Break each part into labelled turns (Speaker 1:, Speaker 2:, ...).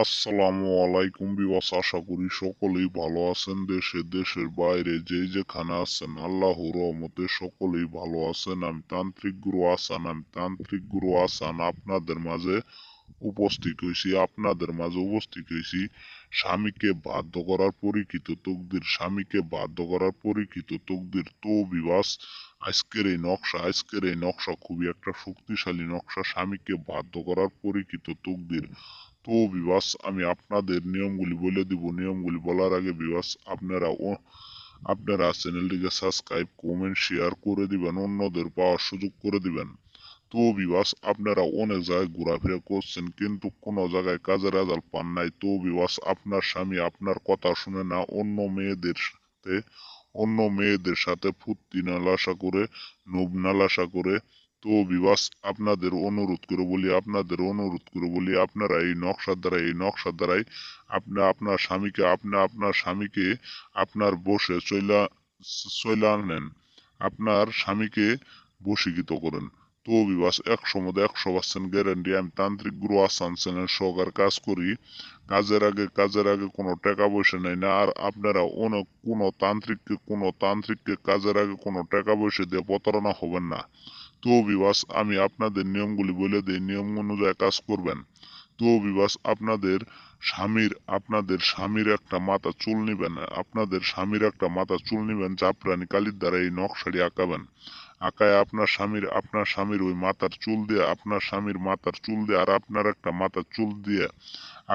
Speaker 1: আসসালামু আলাইকুম বিবাস, আশা করি সকলেই ভালো আছেন। দেশের বাইরে যে যেখানে আছেন আল্লাহর রহমতে সকলেই ভালো আছেন। আমি তান্ত্রিক গুরু আসান আপনাদের মাঝে উপস্থিত হয়েছি। স্বামীকে বাধ্য করার পরীক্ষিত তকদির তো বিবাস। আজকের এই নকশা খুবই একটা শক্তিশালী নকশা, স্বামীকে বাধ্য করার পরীক্ষিত তকদির। তো বিবাস, আমি আপনাদের নিয়মগুলি বলে দিব। নিয়মগুলি বলার আগে বিবাস, আপনারা চ্যানেলটিকে সাবস্ক্রাইব, কমেন্ট, শেয়ার করে দিবেন, অন্যদের পাওয়ার সুযোগ করে দিবেন। তো বিবাস, আপনারা অনেক জায়গায় ঘোরাফেরা করছেন কিন্তু কোনো জায়গায় কাজের রেজাল্ট পান নাই। তো বিবাস, আপনার স্বামী আপনার কথা শুনে না, অন্য মেয়েদের সাথে ফুর্তি নালাসা করে, নোব নালাসা করে। তো বিবাস, আপনাদের অনুরোধ করে বলি আপনারা এই নকশার দ্বারাই আপনার স্বামীকে আপনার বসে চইলা নেন, আপনার স্বামীকে বশীকৃত করেন। তো বিবাস, 100% গ্যারান্টি। আমি তান্ত্রিক গুরু আসান চ্যানেল সহকারে কাজ করি। কাজের আগে কোনো টাকা পয়সা নেই না। আর আপনারা কোনো তান্ত্রিককে কাজের আগে কোনো টাকা পয়সা দিয়ে প্রতারণা হবেন না। তো বিবাস, আমি আপনাদের নিয়মগুলি বলে দিই, নিয়ম অনুযায়ী কাজ করবেন। তো বিবাস, আপনাদের স্বামীর একটা মাথা চুল নিবেন। জাফরানি কালির দ্বারা এই নকশাটি আঁকাবেন। আঁকায় আপনার স্বামীর ওই মাথার চুল দিয়ে, আর আপনার একটা মাথার চুল দিয়ে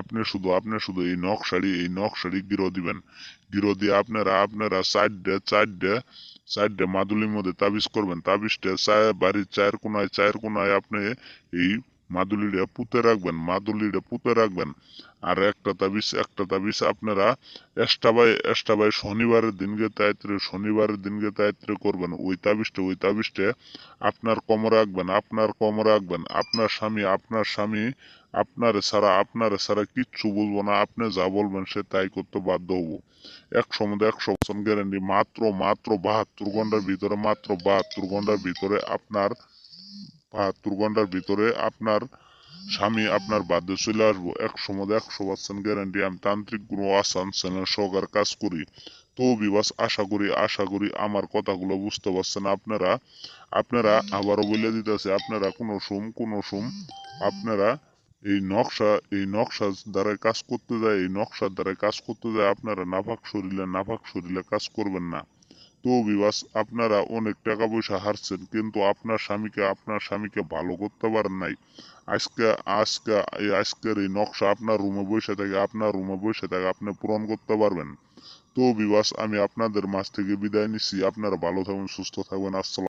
Speaker 1: আপনি শুধু এই নকশাড়ি গিরো দিবেন। গিরো দিয়ে আপনারা চারটে মাদুলির মধ্যে তাবিজ করবেন। তাবিজটা বাড়ির চায়ের কোনায় আপনি এই মাদুলিটা পুঁতে রাখবেন। আর একটা তাবিজ আপনারা এস্টাবাই শনিবারের দিনকে তাইত্রে করবেন। ওই তাবিজটা আপনার কোমরে রাখবেন। আপনার স্বামী আপনারে ছাড়া কিচ্ছু বুঝবো না। আপনি যা বলবেন সে তাই করতে বাধ্য হবো। 100% গ্যারান্টি। মাত্র 72 ঘন্টার ভিতরে আপনার স্বামী আপনার বাধ্যে চলে আসবো। 100% গ্যারান্টি। আমি তান্ত্রিক গুরু আসান চ্যানেল সহকারে কাজ করি। তো বিবাস, আশা করি আমার কথাগুলো বুঝতে পারছেন। আপনারা আবারও বলে দিতেছে, আপনারা এই নকশার দ্বারাই কাজ করতে যায় আপনারা নাপাক শরীরে কাজ করবেন না। তো বিবাস, আপনারা অনেক টাকা পয়সা হারছেন কিন্তু আপনার স্বামীকে ভালো করতে পারেন নাই। আজকে আজকে আজকের এই নকশা আপনার রুমে বসে থেকে আপনি পূরণ করতে পারবেন। তো বিবাস, আমি আপনাদের মাঝ থেকে বিদায় নিচ্ছি। আপনারা ভালো থাকবেন, সুস্থ থাকবেন। আসসালাম।